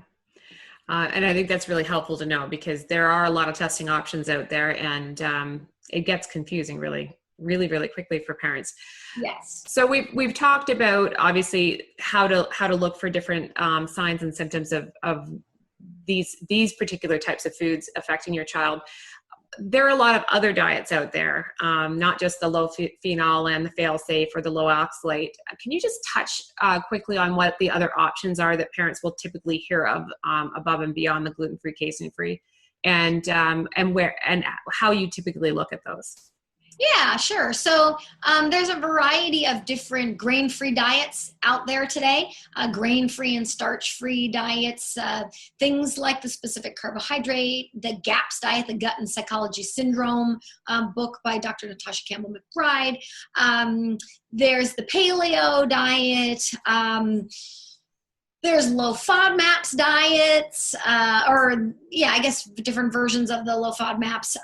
Speaker 1: And I think that's really helpful to know, because there are a lot of testing options out there, and it gets confusing really, really, really quickly for parents.
Speaker 2: Yes.
Speaker 1: So we've talked about, obviously, how to look for different signs and symptoms of these particular types of foods affecting your child. There are a lot of other diets out there, not just the low phenol and the fail-safe or the low oxalate. Can you just touch quickly on what the other options are that parents will typically hear of above and beyond the gluten-free, casein-free, and where and how you typically look at those?
Speaker 2: Yeah, sure. So there's a variety of different grain-free diets out there today, grain-free and starch-free diets, things like the specific carbohydrate, the GAPS diet, the Gut and Psychology Syndrome book by Dr. Natasha Campbell McBride. There's the paleo diet. There's low FODMAPs diets, I guess different versions of the low FODMAPs.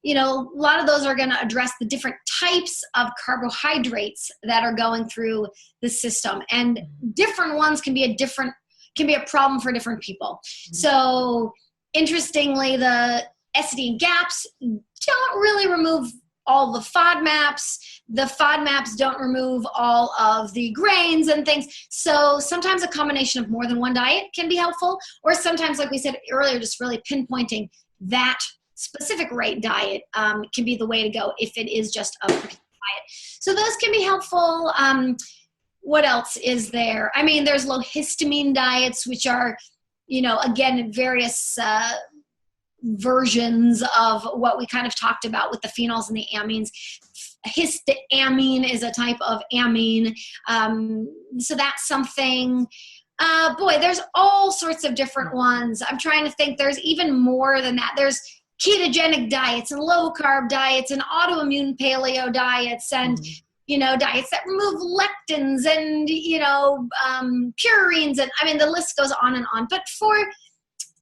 Speaker 2: A lot of those are going to address the different types of carbohydrates that are going through the system, and different ones can be a problem for different people. Mm-hmm. So interestingly, the SD and GAPS don't really remove all the FODMAPs. The FODMAPs don't remove all of the grains and things. So sometimes a combination of more than one diet can be helpful, or sometimes, like we said earlier, just really pinpointing that specific right diet can be the way to go if it is just a particular diet. So those can be helpful. What else is there? I mean, there's low histamine diets, which are, again, various versions of what we kind of talked about with the phenols and the amines. Histamine is a type of amine. So that's something. There's all sorts of different ones. I'm trying to think. There's even more than that. There's ketogenic diets and low carb diets and autoimmune paleo diets and, diets that remove lectins and, purines. And I mean, the list goes on and on. But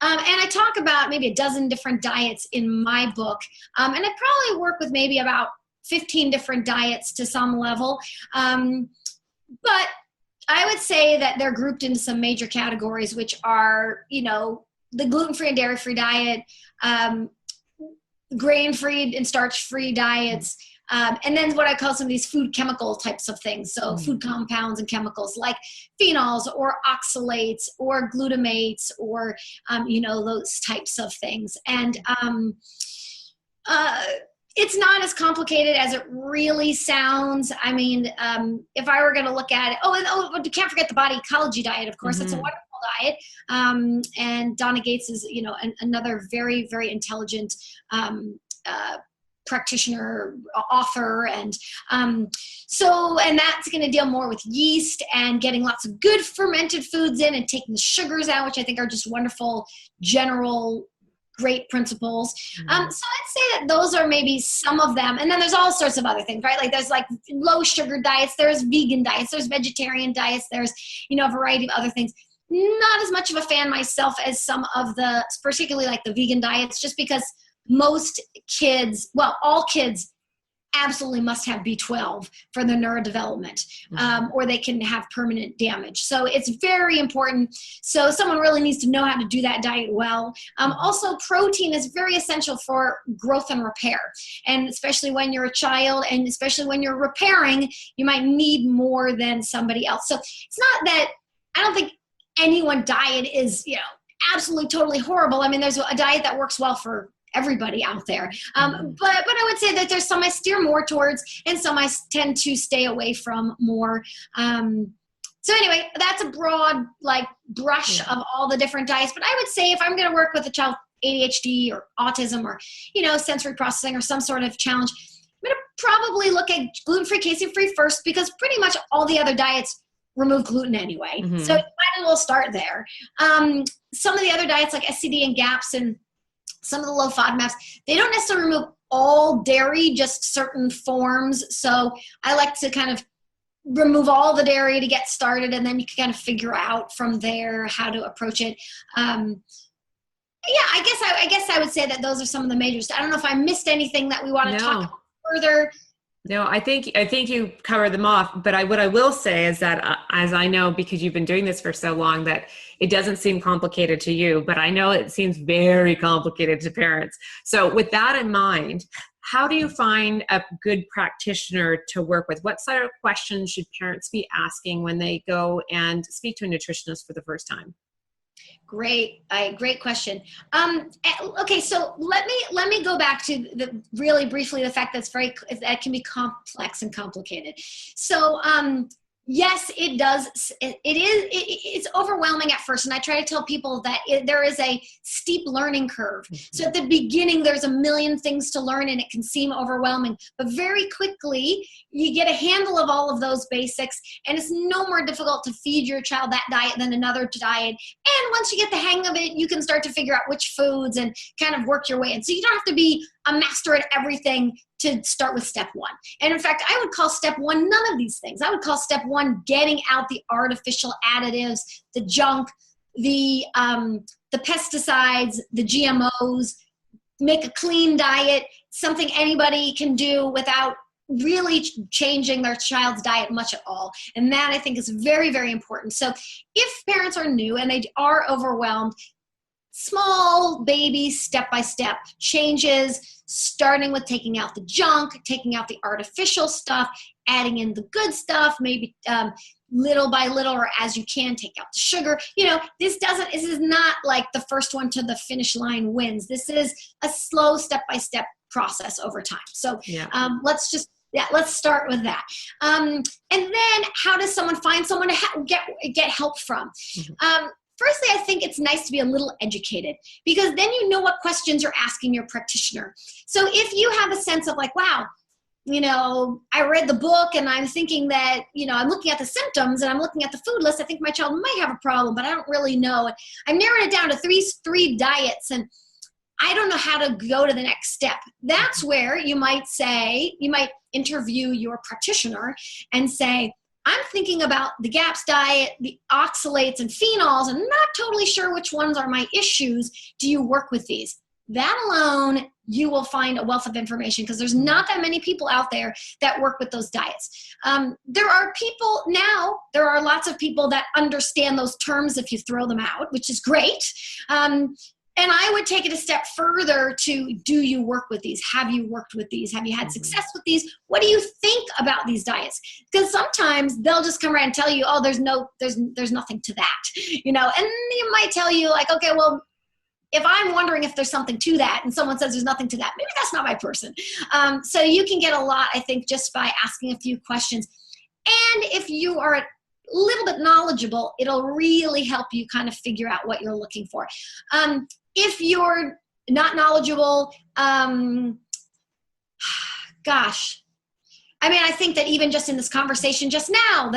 Speaker 2: and I talk about maybe a dozen different diets in my book. And I probably work with maybe about 15 different diets to some level. But I would say that they're grouped into some major categories, which are, the gluten-free and dairy-free diet, grain-free and starch-free diets, and then what I call some of these food chemical types of things. So food compounds and chemicals like phenols or oxalates or glutamates or, those types of things. And it's not as complicated as it really sounds. I mean, if I were going to look at it, you can't forget the body ecology diet, of course. It's a wonderful diet. And Donna Gates is, another very, very intelligent practitioner, author. And and that's going to deal more with yeast and getting lots of good fermented foods in and taking the sugars out, which I think are just wonderful, general, great principles. So I'd say that those are maybe some of them. And then there's all sorts of other things, right? Like there's like low sugar diets, there's vegan diets, there's vegetarian diets, there's, a variety of other things. not as much of a fan myself as some of the, particularly like the vegan diets, just because most kids, well, all kids absolutely must have B12 for their neurodevelopment, or they can have permanent damage. So it's very important. So someone really needs to know how to do that diet well. Also, protein is very essential for growth and repair. And especially when you're a child, and especially when you're repairing, you might need more than somebody else. So it's not that, I don't think any one diet is, absolutely totally horrible. I mean, there's a diet that works well for everybody out there. But I would say that there's some I steer more towards and some I tend to stay away from more. So anyway, that's a broad brush of all the different diets. But I would say if I'm going to work with a child ADHD or autism or, sensory processing or some sort of challenge, I'm going to probably look at gluten-free, casein-free first, because pretty much all the other diets remove gluten anyway. So you might as well start there. Some of the other diets like SCD and GAPS and some of the low FODMAPs, they don't necessarily remove all dairy, just certain forms. So I like to kind of remove all the dairy to get started, and then you can kind of figure out from there how to approach it. I guess I would say that those are some of the majors. I don't know if I missed anything that we want to talk about further.
Speaker 1: No, I think you covered them off. But what I will say is that, as I know, because you've been doing this for so long, that it doesn't seem complicated to you, but I know it seems very complicated to parents. So with that in mind, how do you find a good practitioner to work with? What sort of questions should parents be asking when they go and speak to a nutritionist for the first time?
Speaker 2: Great question. Okay, so let me go back to really briefly the fact that can be complex and complicated. So yes, it does. It's overwhelming at first, and I try to tell people that there is a steep learning curve. So at the beginning, there's a million things to learn, and it can seem overwhelming. But very quickly, you get a handle of all of those basics, and it's no more difficult to feed your child that diet than another diet. And once you get the hang of it, you can start to figure out which foods and kind of work your way in. So you don't have to be a master at everything to start with step one. And in fact, I would call step one none of these things. I would call step one getting out the artificial additives, the junk, the pesticides, the GMOs, make a clean diet, something anybody can do without really changing their child's diet much at all. And that, I think, is very, very important. So if parents are new and they are overwhelmed, small baby step-by-step changes, starting with taking out the junk, taking out the artificial stuff, adding in the good stuff, maybe little by little or as you can, take out the sugar. This is not like the first one to the finish line wins. This is a slow step-by-step process over time. So let's start with that. And then how does someone find someone to get help from? Firstly, I think it's nice to be a little educated, because then you know what questions you're asking your practitioner. So if you have a sense of wow, I read the book and I'm thinking that, I'm looking at the symptoms and I'm looking at the food list, I think my child might have a problem, but I don't really know. I'm narrowing it down to three diets, and I don't know how to go to the next step. That's where you might interview your practitioner and say, I'm thinking about the GAPS diet, the oxalates and phenols, and not totally sure which ones are my issues. Do you work with these? That alone, you will find a wealth of information, because there's not that many people out there that work with those diets. There are lots of people that understand those terms if you throw them out, which is great. And I would take it a step further to, do you work with these? Have you worked with these? Have you had success with these? What do you think about these diets? Because sometimes they'll just come around and tell you, oh, there's nothing to that, and they might tell you okay, well, if I'm wondering if there's something to that and someone says there's nothing to that, maybe that's not my person. So you can get a lot, I think, just by asking a few questions. And if you are a little bit knowledgeable, it'll really help you kind of figure out what you're looking for. If you're not knowledgeable, I think that even just in this conversation just now,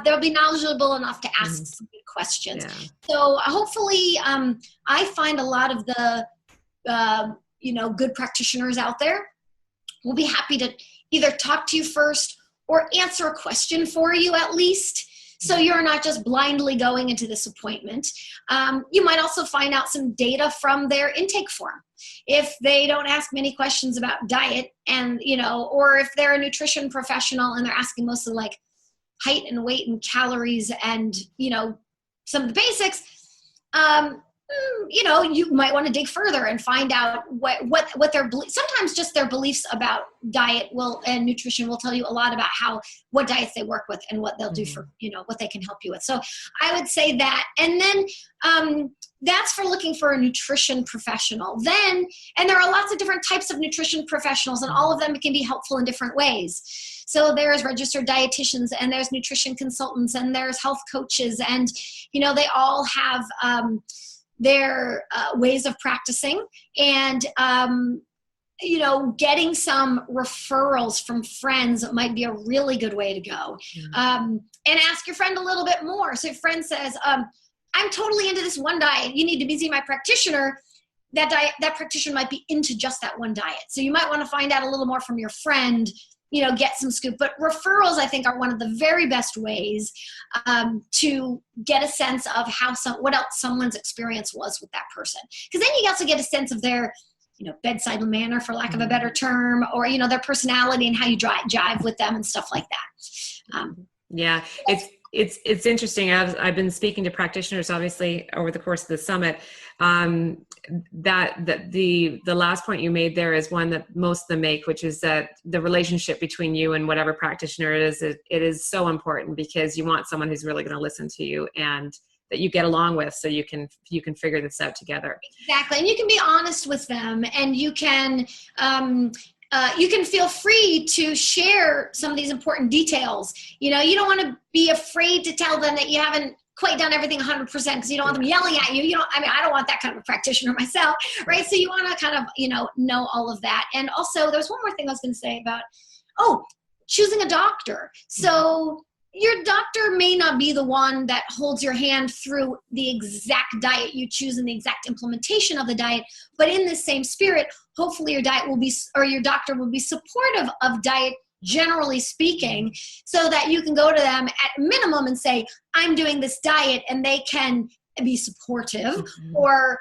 Speaker 2: they'll be knowledgeable enough to ask some good questions. Yeah. So hopefully, I find a lot of the, good practitioners out there will be happy to either talk to you first or answer a question for you at least. So you're not just blindly going into this appointment. You might also find out some data from their intake form. If they don't ask many questions about diet and, or if they're a nutrition professional and they're asking mostly like height and weight and calories and, some of the basics, you might want to dig further and find out what their sometimes just their beliefs about diet and nutrition will tell you a lot about what diets they work with and what they'll do for, what they can help you with. So I would say that. And then that's for looking for a nutrition professional. And there are lots of different types of nutrition professionals, and all of them can be helpful in different ways. So there's registered dietitians, and there's nutrition consultants, and there's health coaches, and, they all have their ways of practicing, and, getting some referrals from friends might be a really good way to go. And ask your friend a little bit more. So if your friend says, I'm totally into this one diet, you need to be seeing my practitioner, that practitioner might be into just that one diet. So you might want to find out a little more from your friend, get some scoop. But referrals, I think, are one of the very best ways to get a sense of what else someone's experience was with that person. Because then you also get a sense of their, bedside manner, for lack of a better term, or, their personality and how you jive with them and stuff like that.
Speaker 1: Yeah, it's interesting. I've been speaking to practitioners, obviously, over the course of the summit. That the last point you made there is one that most of them make, which is that the relationship between you and whatever practitioner it is so important, because you want someone who's really going to listen to you and that you get along with, so you can figure this out together.
Speaker 2: Exactly, and you can be honest with them, and you can feel free to share some of these important details. You don't want to be afraid to tell them that you haven't quite done everything 100% because you don't want them yelling at you. I don't want that kind of a practitioner myself, right? So you want to kind of, know all of that. And also there's one more thing I was going to say about, choosing a doctor. So your doctor may not be the one that holds your hand through the exact diet you choose and the exact implementation of the diet, but in the same spirit, hopefully your doctor will be supportive of diet, generally speaking, so that you can go to them at minimum and say, I'm doing this diet, and they can be supportive, or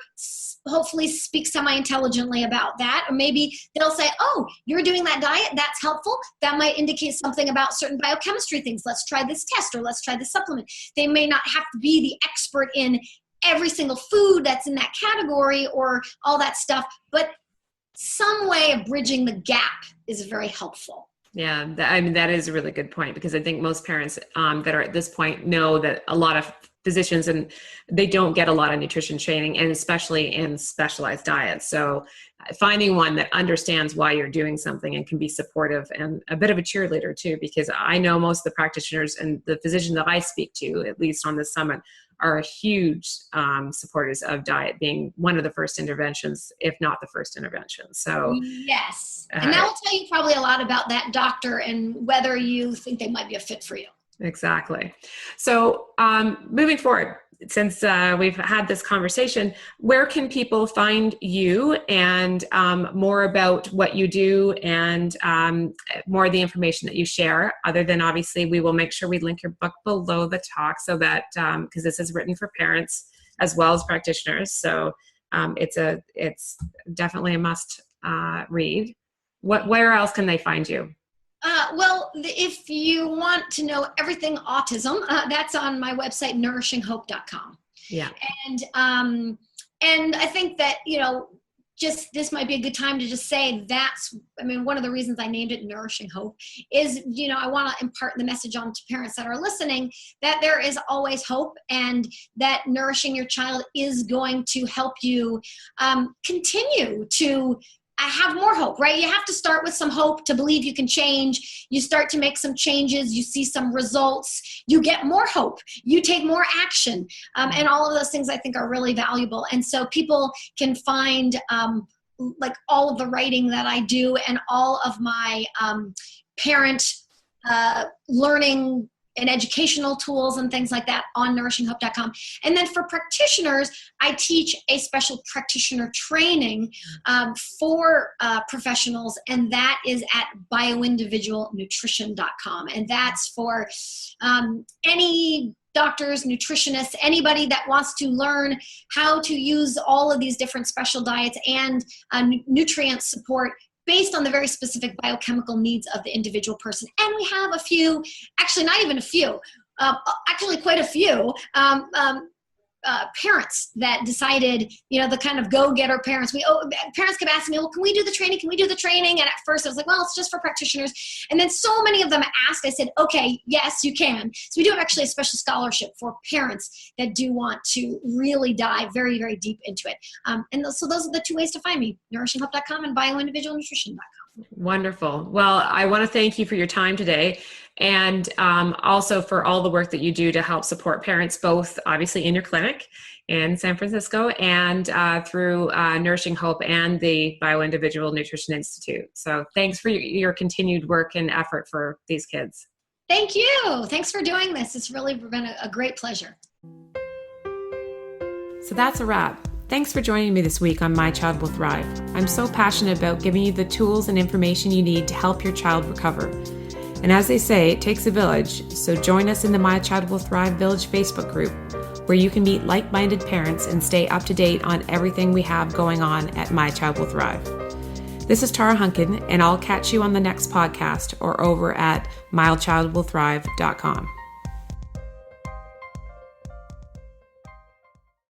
Speaker 2: hopefully speak semi-intelligently about that. Or maybe they'll say, oh, you're doing that diet, that's helpful. That might indicate something about certain biochemistry things. Let's try this test, or let's try this supplement. They may not have to be the expert in every single food that's in that category or all that stuff, but some way of bridging the gap is very helpful.
Speaker 1: Yeah, that is a really good point, because I think most parents that are at this point know that a lot of physicians, and they don't get a lot of nutrition training, and especially in specialized diets. So finding one that understands why you're doing something and can be supportive and a bit of a cheerleader too, because I know most of the practitioners and the physicians that I speak to, at least on the summit, are huge supporters of diet being one of the first interventions, if not the first intervention. So
Speaker 2: yes, and that will tell you probably a lot about that doctor and whether you think they might be a fit for you.
Speaker 1: Exactly. So moving forward, since we've had this conversation, where can people find you and more about what you do and more of the information that you share? Other than, obviously, we will make sure we link your book below the talk, so that because this is written for parents as well as practitioners, so it's definitely a must read. Where else can they find you?
Speaker 2: If you want to know everything autism, that's on my website, nourishinghope.com.
Speaker 1: Yeah.
Speaker 2: And I think that, just this might be a good time to just say one of the reasons I named it Nourishing Hope is, I want to impart the message on to parents that are listening that there is always hope, and that nourishing your child is going to help you continue to I have more hope, right? You have to start with some hope to believe you can change. You start to make some changes. You see some results. You get more hope. You take more action. And all of those things I think are really valuable. And so people can find like all of the writing that I do and all of my parent learning and educational tools and things like that on nourishinghope.com. And then for practitioners, I teach a special practitioner training for professionals, and that is at bioindividualnutrition.com. And that's for any doctors, nutritionists, anybody that wants to learn how to use all of these different special diets and nutrient support based on the very specific biochemical needs of the individual person. And we have a few, actually not even a few, actually quite a few parents that decided, the kind of go-getter parents. Parents kept asking me, well, can we do the training? Can we do the training? And at first I was like, well, it's just for practitioners. And then so many of them asked, I said, okay, yes, you can. So we do have actually a special scholarship for parents that do want to really dive very, very deep into it. So those are the two ways to find me, nourishinghope.com and bioindividualnutrition.com.
Speaker 1: Wonderful. Well, I want to thank you for your time today, and also for all the work that you do to help support parents, both obviously in your clinic in San Francisco and through Nourishing Hope and the Bioindividual Nutrition Institute. So thanks for your continued work and effort for these kids.
Speaker 2: Thank you. Thanks for doing this. It's really been a great pleasure.
Speaker 1: So that's a wrap. Thanks for joining me this week on My Child Will Thrive. I'm so passionate about giving you the tools and information you need to help your child recover. And as they say, it takes a village, so join us in the My Child Will Thrive Village Facebook group, where you can meet like-minded parents and stay up to date on everything we have going on at My Child Will Thrive. This is Tara Hunkin, and I'll catch you on the next podcast or over at mychildwillthrive.com.